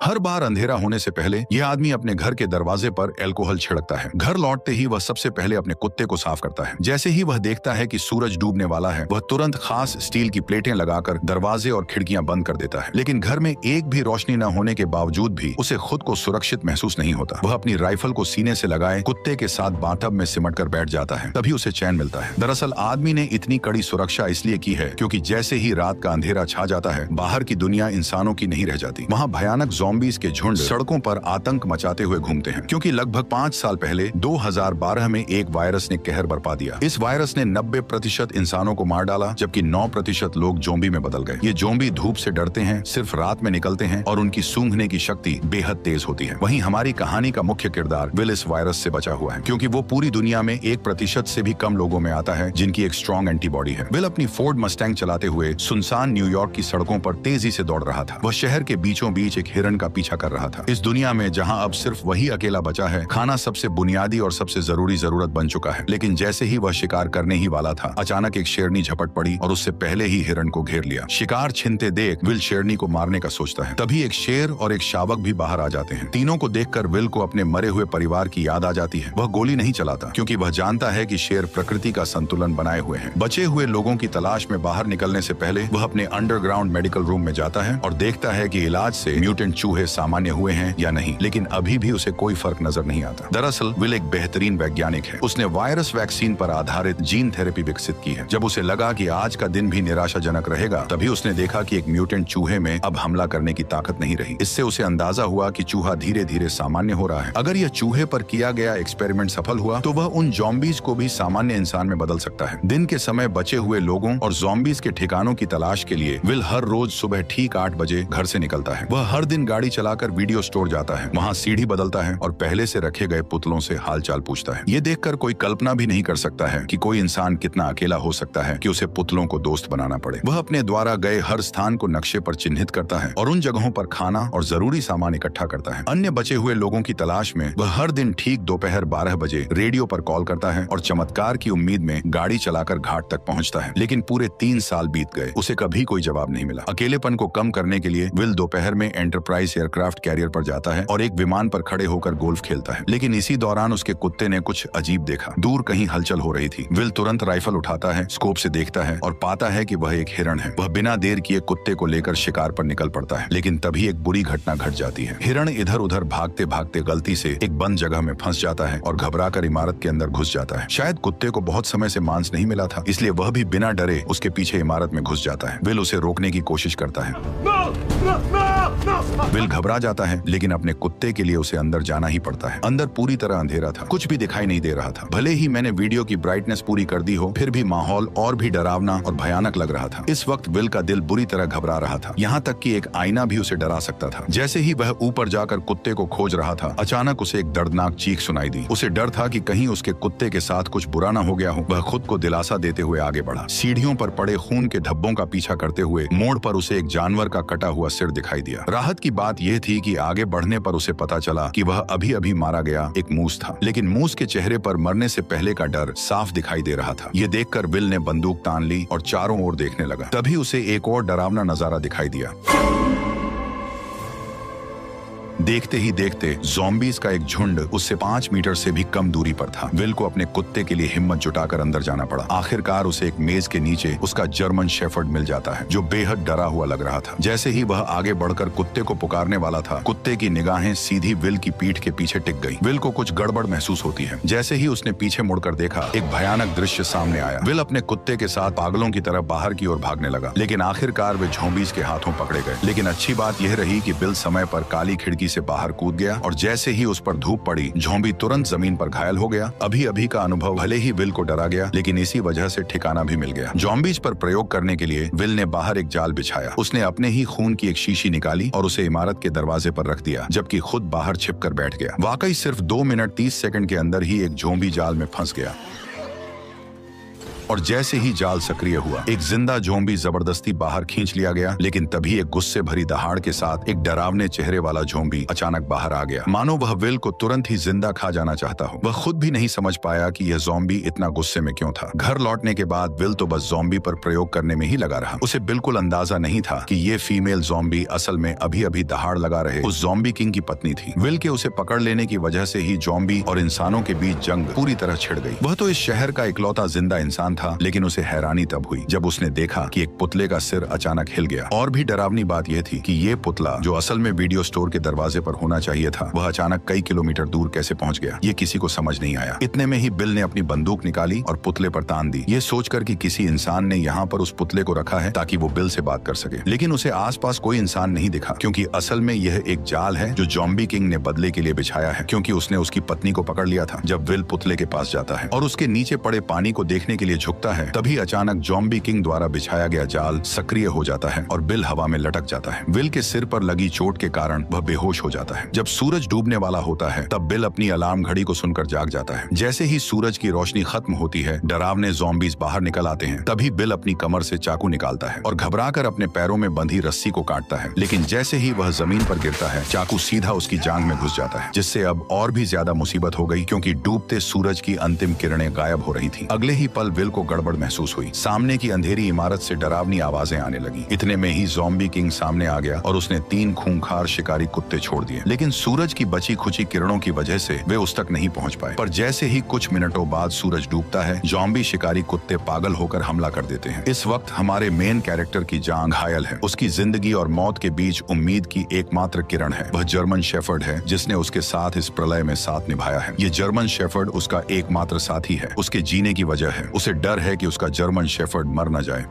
हर बार अंधेरा होने से पहले यह आदमी अपने घर के दरवाजे पर अल्कोहल छिड़कता है। घर लौटते ही वह सबसे पहले अपने कुत्ते को साफ करता है। जैसे ही वह देखता है कि सूरज डूबने वाला है, वह तुरंत खास स्टील की प्लेटें लगाकर दरवाजे और खिड़कियां बंद कर देता है। लेकिन घर में एक भी रोशनी न होने के बावजूद भी उसे खुद को सुरक्षित महसूस नहीं होता। वह अपनी राइफल को सीने से लगाए कुत्ते के साथ बाथटब में सिमट कर बैठ जाता है। तभी उसे चैन मिलता है। दरअसल आदमी ने इतनी कड़ी सुरक्षा इसलिए की है क्योंकि जैसे ही रात का अंधेरा छा जाता है, बाहर की दुनिया इंसानों की नहीं रह जाती। वहाँ भयानक ज़ॉम्बीज़ के झुंड सड़कों पर आतंक मचाते हुए घूमते हैं, क्योंकि लगभग 5 साल पहले 2012 में एक वायरस ने कहर बरपा दिया। इस वायरस ने 90% इंसानों को मार डाला, जबकि 9% लोग ज़ॉम्बी में बदल गए। ये ज़ॉम्बी धूप से डरते हैं, सिर्फ रात में निकलते हैं और उनकी सूंघने की शक्ति बेहद तेज होती है। वहीं हमारी कहानी का मुख्य किरदार विल इस वायरस से बचा हुआ है, क्योंकि वो पूरी दुनिया में 1% से भी कम लोगों में आता है जिनकी एक स्ट्रॉन्ग एंटीबॉडी है। विल अपनी फोर्ड मस्टैंग चलाते हुए सुनसान न्यूयॉर्क की सड़कों पर तेजी से दौड़ रहा था। वह शहर के बीचों बीच एक हिरण का पीछा कर रहा था। इस दुनिया में जहां अब सिर्फ वही अकेला बचा है, खाना सबसे बुनियादी और सबसे जरूरी जरूरत बन चुका है। लेकिन जैसे ही वह शिकार करने ही वाला था, अचानक एक शेरनी झपट पड़ी और उससे पहले ही हिरण को घेर लिया। शिकार छिनते देख विल शेरनी को मारने का सोचता है। तभी एक शेर और एक शावक भी बाहर आ जाते हैं। तीनों को देखकर विल को अपने मरे हुए परिवार की याद आ जाती है। वह गोली नहीं चलाता, क्योंकि वह जानता है कि शेर प्रकृति का संतुलन बनाए हुए हैं। बचे हुए लोगों की तलाश में बाहर निकलने से पहले वह अपने अंडरग्राउंड मेडिकल रूम में जाता है और देखता है कि इलाज से म्यूटेंट चूहे सामान्य हुए हैं या नहीं, लेकिन अभी भी उसे कोई फर्क नजर नहीं आता। दरअसल विल एक बेहतरीन वैज्ञानिक है। उसने वायरस वैक्सीन पर आधारित जीन थेरेपी विकसित की है। जब उसे लगा कि आज का दिन भी निराशाजनक रहेगा, तभी उसने देखा कि एक म्यूटेंट चूहे में अब हमला करने की ताकत नहीं रही। इससे उसे अंदाजा हुआ कि चूहा धीरे धीरे सामान्य हो रहा है। अगर यह चूहे पर किया गया एक्सपेरिमेंट सफल हुआ तो वह उन ज़ॉम्बीज़ को भी सामान्य इंसान में बदल सकता है। दिन के समय बचे हुए लोगों और ज़ॉम्बीज़ के ठिकानों की तलाश के लिए विल हर रोज सुबह ठीक 8 बजे घर से निकलता है। वह हर दिन गाड़ी चलाकर वीडियो स्टोर जाता है, वहाँ सीढ़ी बदलता है और पहले से रखे गए पुतलों से हालचाल पूछता है। ये देखकर कोई कल्पना भी नहीं कर सकता है कि कोई इंसान कितना अकेला हो सकता है कि उसे पुतलों को दोस्त बनाना पड़े। वह अपने द्वारा गए हर स्थान को नक्शे पर चिन्हित करता है और उन जगहों पर खाना और जरूरी सामान इकट्ठा करता है। अन्य बचे हुए लोगों की तलाश में वह हर दिन ठीक दोपहर 12 बजे रेडियो पर कॉल करता है और चमत्कार की उम्मीद में गाड़ी चलाकर घाट तक पहुंचता है। लेकिन पूरे 3 साल बीत गए, उसे कभी कोई जवाब नहीं मिला। अकेलेपन को कम करने के लिए विल दोपहर में एंटरप्राइज एयरक्राफ्ट कैरियर पर जाता है और एक विमान पर खड़े होकर गोल्फ खेलता है। लेकिन इसी दौरान उसके कुत्ते ने कुछ अजीब देखा। दूर कहीं हलचल हो रही थी। विल तुरंत राइफल उठाता है, स्कोप से देखता है और पाता है कि वह एक हिरण है। वह बिना देर किए कुत्ते को लेकर शिकार पर निकल पड़ता है। लेकिन तभी एक बुरी घटना घट जाती है। हिरण इधर उधर भागते भागते गलती से एक बंद जगह में फंस जाता है और घबराकर इमारत के अंदर घुस जाता है। शायद कुत्ते को बहुत समय से मांस नहीं मिला था, इसलिए वह भी बिना डरे उसके पीछे इमारत में घुस जाता है। विल उसे रोकने की कोशिश करता है। विल घबरा जाता है, लेकिन अपने कुत्ते के लिए उसे अंदर जाना ही पड़ता है। अंदर पूरी तरह अंधेरा था, कुछ भी दिखाई नहीं दे रहा था। भले ही मैंने वीडियो की ब्राइटनेस पूरी कर दी हो, फिर भी माहौल और भी डरावना और भयानक लग रहा था। इस वक्त विल का दिल बुरी तरह घबरा रहा था, यहाँ तक कि एक आईना भी उसे डरा सकता था। जैसे ही वह ऊपर जाकर कुत्ते को खोज रहा था, अचानक उसे एक दर्दनाक चीख सुनाई दी। उसे डर था कि कहीं उसके कुत्ते के साथ कुछ बुरा न हो गया हो। वह खुद को दिलासा देते हुए आगे बढ़ा। सीढ़ियों पर पड़े खून के धब्बों का पीछा करते हुए मोड़ पर उसे एक जानवर का कटा हुआ सिर दिखाई दिया। राहत की बात यह थी कि आगे बढ़ने पर उसे पता चला कि वह अभी अभी मारा गया एक मूस था। लेकिन मूस के चेहरे पर मरने से पहले का डर साफ दिखाई दे रहा था। ये देखकर विल ने बंदूक तान ली और चारों ओर देखने लगा। तभी उसे एक और डरावना नजारा दिखाई दिया। देखते ही देखते ज़ॉम्बीज का एक झुंड उससे 5 मीटर से भी कम दूरी पर था। विल को अपने कुत्ते के लिए हिम्मत जुटाकर अंदर जाना पड़ा। आखिरकार उसे एक मेज के नीचे उसका जर्मन शेफर्ड मिल जाता है, जो बेहद डरा हुआ लग रहा था। जैसे ही वह आगे बढ़कर कुत्ते को पुकारने वाला था, कुत्ते की निगाहें सीधी विल की पीठ के पीछे टिक गई। विल को कुछ गड़बड़ महसूस होती है। जैसे ही उसने पीछे मुड़कर देखा, एक भयानक दृश्य सामने आया। विल अपने कुत्ते के साथ पागलों की तरह बाहर की ओर भागने लगा, लेकिन आखिरकार वे ज़ॉम्बीज के हाथों पकड़े गए। लेकिन अच्छी बात यह रही कि विल समय पर काली खिड़की से बाहर कूद गया और जैसे ही उस पर धूप पड़ी, ज़ॉम्बी तुरंत जमीन पर घायल हो गया। अभी अभी का अनुभव भले ही विल को डरा गया, लेकिन इसी वजह से ठिकाना भी मिल गया। ज़ॉम्बीज पर प्रयोग करने के लिए विल ने बाहर एक जाल बिछाया। उसने अपने ही खून की एक शीशी निकाली और उसे इमारत के दरवाजे पर रख दिया, जबकि खुद बाहर छिपकर बैठ गया। वाकई सिर्फ 2 मिनट 30 सेकंड के अंदर ही एक ज़ॉम्बी जाल में फंस गया। और जैसे ही जाल सक्रिय हुआ, एक जिंदा ज़ॉम्बी जबरदस्ती बाहर खींच लिया गया। लेकिन तभी एक गुस्से भरी दहाड़ के साथ एक डरावने चेहरे वाला ज़ॉम्बी अचानक बाहर आ गया, मानो वह विल को तुरंत ही जिंदा खा जाना चाहता हो। वह खुद भी नहीं समझ पाया कि यह ज़ॉम्बी इतना गुस्से में क्यों था। घर लौटने के बाद विल तो बस ज़ॉम्बी पर प्रयोग करने में ही लगा रहा। उसे बिल्कुल अंदाजा नहीं था कि ये फीमेल ज़ॉम्बी असल में अभी अभी दहाड़ लगा रहे उस ज़ॉम्बी किंग की पत्नी थी। विल के उसे पकड़ लेने की वजह से ही ज़ॉम्बी और इंसानों के बीच जंग पूरी तरह छिड़ गई। वह तो इस शहर का इकलौता जिंदा इंसान था, लेकिन उसे हैरानी तब हुई जब उसने देखा कि एक पुतले का सिर अचानक हिल गया। और भी डरावनी बात यह थी कि ये पुतला, जो असल में वीडियो स्टोर के दरवाजे पर होना चाहिए था, वह अचानक कई किलोमीटर दूर कैसे पहुंच गया, ये किसी को समझ नहीं आया। इतने में ही बिल ने अपनी बंदूक निकाली और पुतले पर तान दी, ये सोचकर कि किसी इंसान ने यहाँ पर उस पुतले को रखा है ताकि वो बिल से बात कर सके। लेकिन उसे आसपास कोई इंसान नहीं दिखा, क्योंकि असल में यह एक जाल है जो ज़ॉम्बी किंग ने बदले के लिए बिछाया है, क्योंकि उसने उसकी पत्नी को पकड़ लिया था। जब विल पुतले के पास जाता है और उसके नीचे पड़े पानी को देखने के लिए झुकता है, तभी अचानक ज़ॉम्बी किंग द्वारा बिछाया गया जाल सक्रिय हो जाता है और बिल हवा में लटक जाता है। विल के सिर पर लगी चोट के कारण वह बेहोश हो जाता है। जब सूरज डूबने वाला होता है, तब बिल अपनी अलार्म घड़ी को सुनकर जाग जाता है। जैसे ही सूरज की रोशनी खत्म होती है, डरावने ज़ॉम्बीज बाहर निकल आते हैं। तभी बिल अपनी कमर से चाकू निकालता है और घबराकर अपने पैरों में बंधी रस्सी को काटता है। लेकिन जैसे ही वह जमीन पर गिरता है, चाकू सीधा उसकी जांघ में घुस जाता है, जिससे अब और भी ज्यादा मुसीबत हो गई, क्योंकि डूबते सूरज की अंतिम किरणें गायब हो रही थी। अगले ही पल विल को गड़बड़ महसूस हुई। सामने की अंधेरी इमारत से डरावनी आवाजें आने लगी। इतने में ही ज़ॉम्बी किंग सामने आ गया और उसने 3 खूंखार शिकारी कुत्ते छोड़ दिए। लेकिन सूरज की बची खुची किरणों की वजह से वे उस तक नहीं पहुंच पाए। पर जैसे ही कुछ मिनटों बाद सूरज डूबता है, ज़ॉम्बी शिकारी कुत्ते पागल होकर हमला कर देते हैं। इस वक्त हमारे मेन कैरेक्टर की जान घायल है। उसकी जिंदगी और मौत के बीच उम्मीद की एकमात्र किरण है। वह जर्मन शेफर्ड है, जिसने उसके साथ इस प्रलय में साथ निभाया है। ये जर्मन शेफर्ड उसका एकमात्र साथी है, उसके जीने की वजह है। उसे डर है कि उसका जर्मन शेफर्ड मर न जाए।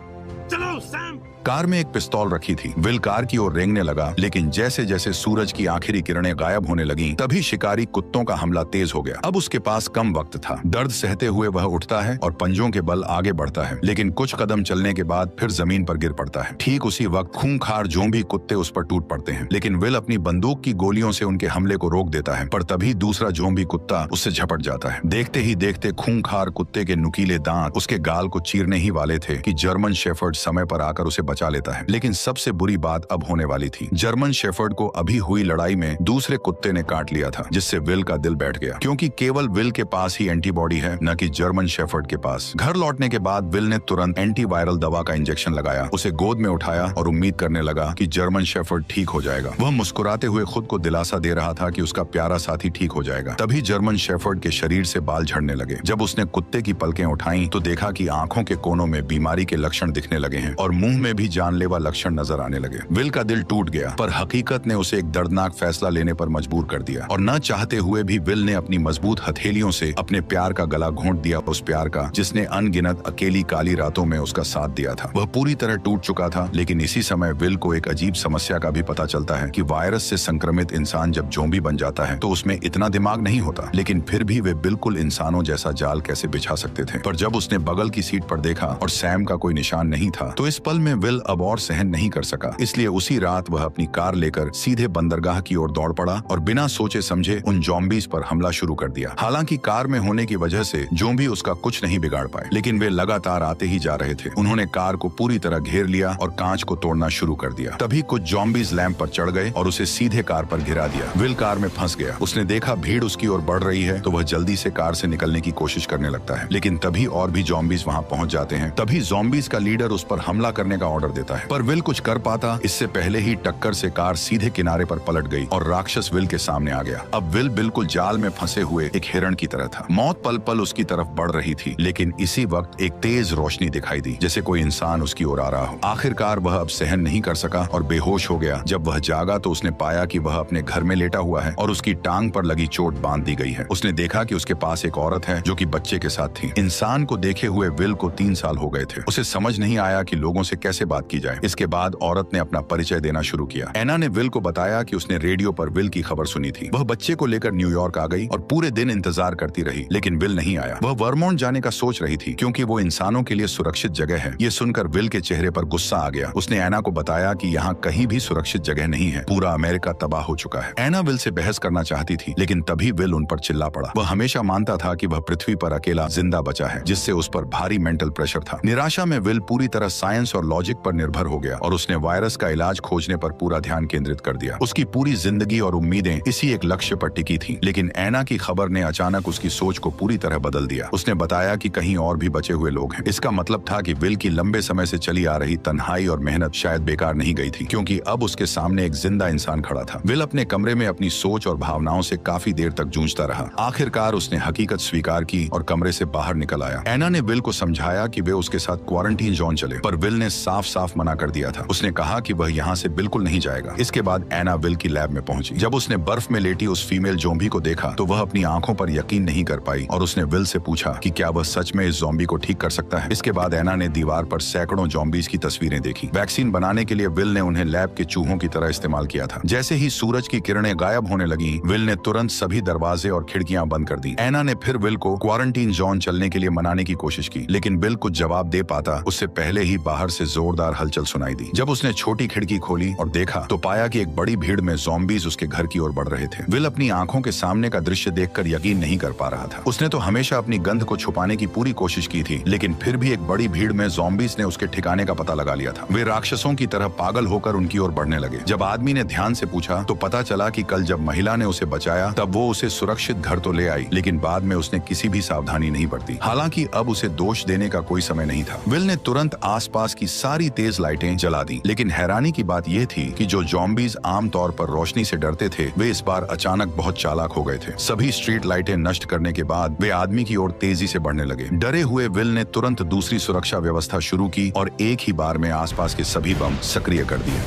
चलो सैम। कार में एक पिस्तौल रखी थी। विल कार की ओर रेंगने लगा, लेकिन जैसे जैसे सूरज की आखिरी किरणें गायब होने लगीं, तभी शिकारी कुत्तों का हमला तेज हो गया। अब उसके पास कम वक्त था। दर्द सहते हुए वह उठता है और पंजों के बल आगे बढ़ता है, लेकिन कुछ कदम चलने के बाद फिर जमीन पर गिर पड़ता है। ठीक उसी वक्त खूंखार ज़ॉम्बी कुत्ते उस पर टूट पड़ते हैं, लेकिन विल अपनी बंदूक की गोलियों से उनके हमले को रोक देता है। पर तभी दूसरा ज़ॉम्बी कुत्ता उससे झपट जाता है। देखते ही देखते खूंखार कुत्ते के नुकीले दांत उसके गाल को चीरने ही वाले थे कि जर्मन शेफर्ड समय पर आकर उसे बचा लेता है। लेकिन सबसे बुरी बात अब होने वाली थी। जर्मन शेफर्ड को अभी हुई लड़ाई में दूसरे कुत्ते ने काट लिया था, जिससे विल का दिल बैठ गया, क्योंकि केवल विल के पास ही एंटीबॉडी है, न कि जर्मन शेफर्ड के पास। घर लौटने के बाद विल ने तुरंत एंटीवायरल दवा का इंजेक्शन लगाया, उसे गोद में उठाया और उम्मीद करने लगा कि जर्मन शेफर्ड ठीक हो जाएगा। वह मुस्कुराते हुए खुद को दिलासा दे रहा था कि उसका प्यारा साथी ठीक हो जाएगा। तभी जर्मन शेफर्ड के शरीर से बाल झड़ने लगे। जब उसने कुत्ते की पलकें उठाई तो देखा कि आंखों के कोनों में बीमारी के लक्षण दिखने लगे हैं और मुंह में भी जानलेवा लक्षण नजर आने लगे। विल का दिल टूट गया, पर हकीकत ने उसे एक दर्दनाक फैसला लेने पर मजबूर कर दिया और न चाहते हुए भी विल ने अपनी मजबूत हथेलियों से अपने प्यार का गला घोंट दिया, उस प्यार का जिसने अनगिनत अकेली काली रातों में उसका साथ दिया था। वह पूरी तरह टूट चुका था। लेकिन इसी समय विल को एक अजीब समस्या का भी पता चलता है कि वायरस से संक्रमित इंसान जब ज़ॉम्बी बन जाता है तो उसमें इतना दिमाग नहीं होता, लेकिन फिर भी वे बिल्कुल इंसानों जैसा जाल कैसे बिछा सकते थे। पर जब उसने बगल की सीट पर देखा और सैम का कोई निशान नहीं था, तो इस पल में विल अब और सहन नहीं कर सका। इसलिए उसी रात वह अपनी कार लेकर सीधे बंदरगाह की ओर दौड़ पड़ा और बिना सोचे समझे उन ज़ॉम्बीज पर हमला शुरू कर दिया। हालांकि कार में होने की वजह से ज़ॉम्बी उसका कुछ नहीं बिगाड़ पाए, लेकिन वे लगातार आते ही जा रहे थे। उन्होंने कार को पूरी तरह घेर लिया और कांच को तोड़ना शुरू कर दिया। तभी कुछ ज़ॉम्बीज लैंप पर चढ़ गए और उसे सीधे कार पर गिरा दिया। विल कार में फंस गया। उसने देखा भीड़ उसकी ओर बढ़ रही है, तो वह जल्दी से कार से निकलने की कोशिश करने लगता है, लेकिन तभी और भी ज़ॉम्बीज वहां पहुंच जाते हैं। तभी ज़ॉम्बीज का लीडर उस पर हमला करने का ऑर्डर देता है, पर विल कुछ कर पाता इससे पहले ही टक्कर से कार सीधे किनारे पर पलट गई और राक्षस विल के सामने आ गया। अब विल बिल्कुल जाल में फंसे हुए एक हिरण की तरह था। मौत पल पल उसकी तरफ बढ़ रही थी, लेकिन इसी वक्त एक तेज रोशनी दिखाई दी, जैसे कोई इंसान उसकी ओर आ रहा हो। आखिरकार वह अब सहन नहीं कर सका और बेहोश हो गया। जब वह जागा तो उसने पाया कि वह अपने घर में लेटा हुआ है और उसकी टांग पर लगी चोट बांध दी गई है। उसने देखा कि उसके पास एक औरत है जो कि बच्चे के साथ थी। इंसान को देखे हुए विल को 3 साल हो गए थे। उसे समझ नहीं आया कि लोगों से कैसे बात की जाए। इसके बाद औरत ने अपना परिचय देना शुरू किया। एना ने विल को बताया कि उसने रेडियो पर विल की खबर सुनी थी। वह बच्चे को लेकर न्यूयॉर्क आ गई और पूरे दिन इंतजार करती रही, लेकिन विल नहीं आया। वह वर्मोंट जाने का सोच रही थी क्योंकि वो इंसानों के लिए सुरक्षित जगह है। ये सुनकर विल के चेहरे पर गुस्सा आ गया। उसने एना को बताया कि यहाँ कहीं भी सुरक्षित जगह नहीं है, पूरा अमेरिका तबाह हो चुका है। एना विल से बहस करना चाहती थी, लेकिन तभी विल उन पर चिल्ला पड़ा। वह हमेशा मानता था कि वह पृथ्वी पर अकेला जिंदा बचा है, जिससे उस पर भारी मेंटल प्रेशर था। निराशा में विल पूरी तरह साइंस और लॉजिक पर निर्भर हो गया और उसने वायरस का इलाज खोजने पर पूरा ध्यान केंद्रित कर दिया। उसकी पूरी जिंदगी और उम्मीदें इसी एक लक्ष्य पर टिकी थी। लेकिन एना की खबर ने अचानक उसकी सोच को पूरी तरह बदल दिया। उसने बताया कि कहीं और भी बचे हुए लोग हैं। इसका मतलब था कि विल की लंबे समय से चली आ रही तन्हाई और मेहनत शायद बेकार नहीं गई थी, क्योंकि अब उसके सामने एक जिंदा इंसान खड़ा था। विल अपने कमरे में अपनी सोच और भावनाओं से काफी देर तक जूझता रहा। आखिरकार उसने हकीकत स्वीकार की और कमरे से बाहर निकल आया। एना ने विल को समझाया कि वे उसके साथ क्वारंटीन जोन चले, पर विल ने साफ साफ मना कर दिया था। उसने कहा कि वह यहाँ से बिल्कुल नहीं जाएगा। इसके बाद एना विल की लैब में पहुंची। जब उसने बर्फ में लेटी उस फीमेल ज़ॉम्बी को देखा तो वह अपनी आंखों पर यकीन नहीं कर पाई और उसने विल से पूछा कि क्या वह सच में इस ज़ॉम्बी को ठीक कर सकता है। इसके बाद एना ने दीवार पर सैकड़ों ज़ॉम्बीज की तस्वीरें देखी। वैक्सीन बनाने के लिए विल ने उन्हें लैब के चूहों की तरह इस्तेमाल किया था। जैसे ही सूरज की किरणें गायब होने लगी, विल ने तुरंत सभी दरवाजे और खिड़कियां बंद कर दी। एना ने फिर विल को क्वारंटीन जोन चलने के लिए मनाने की कोशिश की, लेकिन विल कुछ जवाब दे पाता उससे पहले ही बाहर से जोरदार हलचल सुनाई दी। जब उसने छोटी खिड़की खोली और देखा तो पाया कि एक बड़ी भीड़ में ज़ॉम्बीज उसके घर की ओर बढ़ रहे थे। विल अपनी आंखों के सामने का दृश्य देखकर यकीन नहीं कर पा रहा था। उसने तो हमेशा अपनी गंध को छुपाने की पूरी कोशिश की थी, लेकिन फिर भी एक बड़ी भीड़ में ज़ॉम्बीज ने उसके ठिकाने का पता लगा लिया था। वे राक्षसों की तरह पागल होकर उनकी ओर बढ़ने लगे। जब आदमी ने ध्यान से पूछा तो पता चला कि कल जब महिला ने उसे बचाया तब वो उसे सुरक्षित घर तो ले आई, लेकिन बाद में उसने किसी भी सावधानी नहीं बरती। हालांकि अब उसे दोष देने का कोई समय नहीं था। विल ने तुरंत आसपास की सारी तेज लाइटें जला दी, लेकिन हैरानी की बात यह थी कि जो ज़ॉम्बीज आमतौर पर रोशनी से डरते थे, वे इस बार अचानक बहुत चालाक हो गए थे। सभी स्ट्रीट लाइटें नष्ट करने के बाद वे आदमी की ओर तेजी से बढ़ने लगे। डरे हुए विल ने तुरंत दूसरी सुरक्षा व्यवस्था शुरू की और एक ही बार में आसपास के सभी बम सक्रिय कर दिए।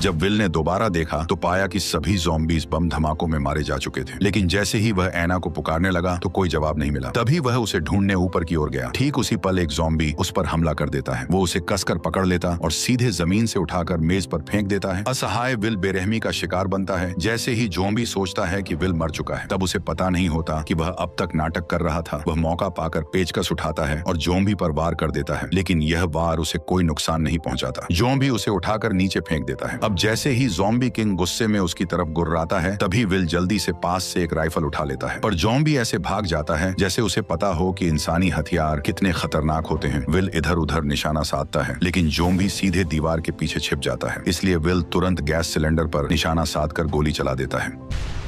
जब विल ने दोबारा देखा तो पाया कि सभी ज़ॉम्बीज बम धमाकों में मारे जा चुके थे, लेकिन जैसे ही वह एना को पुकारने लगा तो कोई जवाब नहीं मिला। तभी वह उसे ढूंढने ऊपर की ओर गया। ठीक उसी पल एक ज़ॉम्बी उस पर हमला कर देता है। वो उसे कसकर पकड़ लेता और सीधे जमीन से उठाकर मेज पर फेंक देता है। असहाय विल बेरहमी का शिकार बनता है। जैसे ही ज़ॉम्बी सोचता है कि विल मर चुका है, तब उसे पता नहीं होता कि वह अब तक नाटक कर रहा था। वह मौका पाकर पेचकस उठाता है और ज़ॉम्बी पर वार कर देता है, लेकिन यह वार उसे कोई नुकसान नहीं पहुंचाता। ज़ॉम्बी उसे उठाकर नीचे फेंक देता है। अब जैसे ही ज़ॉम्बी किंग गुस्से में उसकी तरफ गुर्राता है, तभी विल जल्दी से पास से एक राइफल उठा लेता है, पर ज़ॉम्बी ऐसे भाग जाता है जैसे उसे पता हो कि इंसानी हथियार कितने खतरनाक होते हैं। विल इधर उधर निशाना साधता है, लेकिन ज़ॉम्बी सीधे दीवार के पीछे छिप जाता है। इसलिए विल तुरंत गैस सिलेंडर पर निशाना साधकर गोली चला देता है।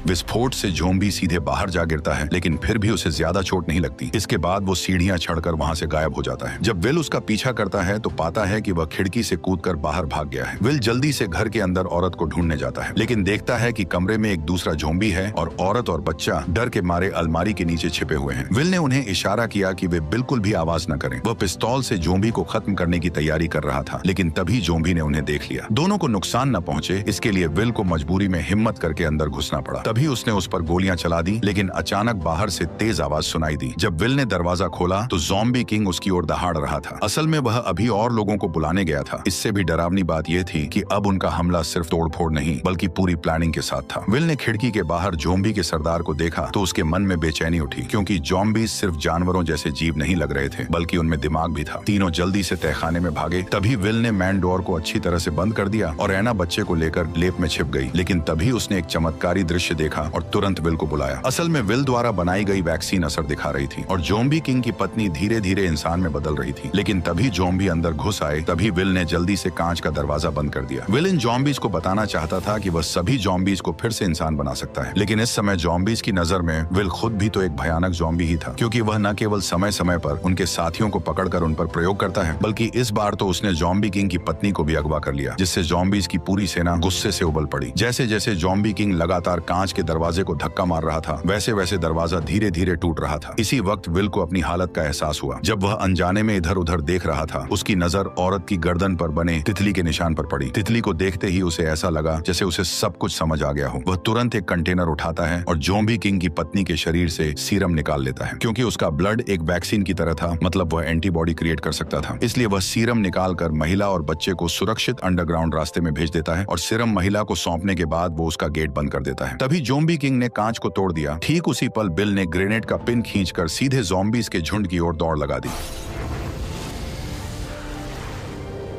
विस्फोट से ज़ॉम्बी सीधे बाहर जा गिरता है, लेकिन फिर भी उसे ज्यादा चोट नहीं लगती। इसके बाद वो सीढ़ियां चढ़कर वहां से गायब हो जाता है। जब विल उसका पीछा करता है तो पाता है कि वह खिड़की से कूदकर बाहर भाग गया है। विल जल्दी से घर के अंदर औरत को ढूंढने जाता है, लेकिन देखता है कि कमरे में एक दूसरा ज़ॉम्बी है और औरत और बच्चा डर के मारे अलमारी के नीचे छिपे हुए हैं। विल ने उन्हें इशारा किया कि वे बिल्कुल भी आवाज न करें। वह पिस्तौल से ज़ॉम्बी को खत्म करने की तैयारी कर रहा था, लेकिन तभी ज़ॉम्बी ने उन्हें देख लिया। दोनों को नुकसान न पहुंचे, इसके लिए विल को मजबूरी में हिम्मत करके अंदर घुसना पड़ा। तभी उसने उस पर गोलियां चला दी, लेकिन अचानक बाहर से तेज आवाज सुनाई दी। जब विल ने दरवाजा खोला तो ज़ॉम्बी किंग उसकी ओर दहाड़ रहा था। असल में वह अभी और लोगों को बुलाने गया था। इससे भी डरावनी बात यह थी कि अब उनका हमला सिर्फ तोड़फोड़ नहीं बल्कि पूरी प्लानिंग के साथ था। विल ने खिड़की के बाहर ज़ॉम्बी के सरदार को देखा तो उसके मन में बेचैनी उठी, क्योंकि ज़ॉम्बी सिर्फ जानवरों जैसे जीव नहीं लग रहे थे, बल्कि उनमें दिमाग भी था। तीनों जल्दी से तहखाने में भागे। तभी विल ने मैन डोर को अच्छी तरह से बंद कर दिया और एना बच्चे को लेकर लेप में छिप गई। लेकिन तभी उसने एक चमत्कारी दृश्य देखा और तुरंत विल को बुलाया। असल में विल द्वारा बनाई गई वैक्सीन असर दिखा रही थी और ज़ॉम्बी किंग की पत्नी धीरे धीरे इंसान में बदल रही थी। लेकिन तभी ज़ॉम्बी अंदर घुस आए। तभी विल ने जल्दी से कांच का दरवाजा बंद कर दिया। विल इन ज़ॉम्बीज को बताना चाहता था कि वह सभी ज़ॉम्बीज को फिर से इंसान बना सकता है, लेकिन इस समय ज़ॉम्बीज की नजर में विल खुद भी तो एक भयानक ज़ॉम्बी ही था, क्योंकि वह न केवल समय समय पर उनके साथियों को पकड़कर उन पर प्रयोग करता है, बल्कि इस बार तो उसने ज़ॉम्बी किंग की पत्नी को भी अगवा कर लिया, जिससे ज़ॉम्बीज की पूरी सेना गुस्से से उबल पड़ी। जैसे जैसे ज़ॉम्बी किंग लगातार कांच कांच के दरवाजे को धक्का मार रहा था, वैसे वैसे दरवाजा धीरे धीरे टूट रहा था। इसी वक्त विल को अपनी हालत का एहसास हुआ। जब वह अनजाने में इधर उधर देख रहा था, उसकी नजर औरत की गर्दन पर बने तितली के निशान पर पड़ी। तितली को देखते ही उसे ऐसा लगा जैसे उसे सब कुछ समझ आ गया हो। वह तुरंत एक कंटेनर उठाता है और ज़ॉम्बी किंग की पत्नी के शरीर से सीरम निकाल लेता है। क्योंकि उसका ब्लड एक वैक्सीन की तरह था, मतलब वह एंटीबॉडी क्रिएट कर सकता था, इसलिए वह सीरम निकालकर महिला और बच्चे को सुरक्षित अंडरग्राउंड रास्ते में भेज देता है और सीरम महिला को सौंपने के बाद वो उसका गेट बंद कर देता है। तभी ज़ॉम्बी किंग ने कांच को तोड़ दिया। ठीक उसी पल बिल ने ग्रेनेड का पिन खींचकर सीधे ज़ॉम्बीज के झुंड की ओर दौड़ लगा दी।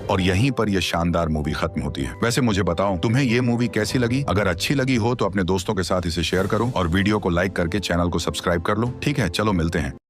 और यहीं पर यह शानदार मूवी खत्म होती है। वैसे मुझे बताओ, तुम्हें ये मूवी कैसी लगी? अगर अच्छी लगी हो तो अपने दोस्तों के साथ इसे शेयर करो और वीडियो को लाइक करके चैनल को सब्सक्राइब कर लो। ठीक है, चलो मिलते हैं।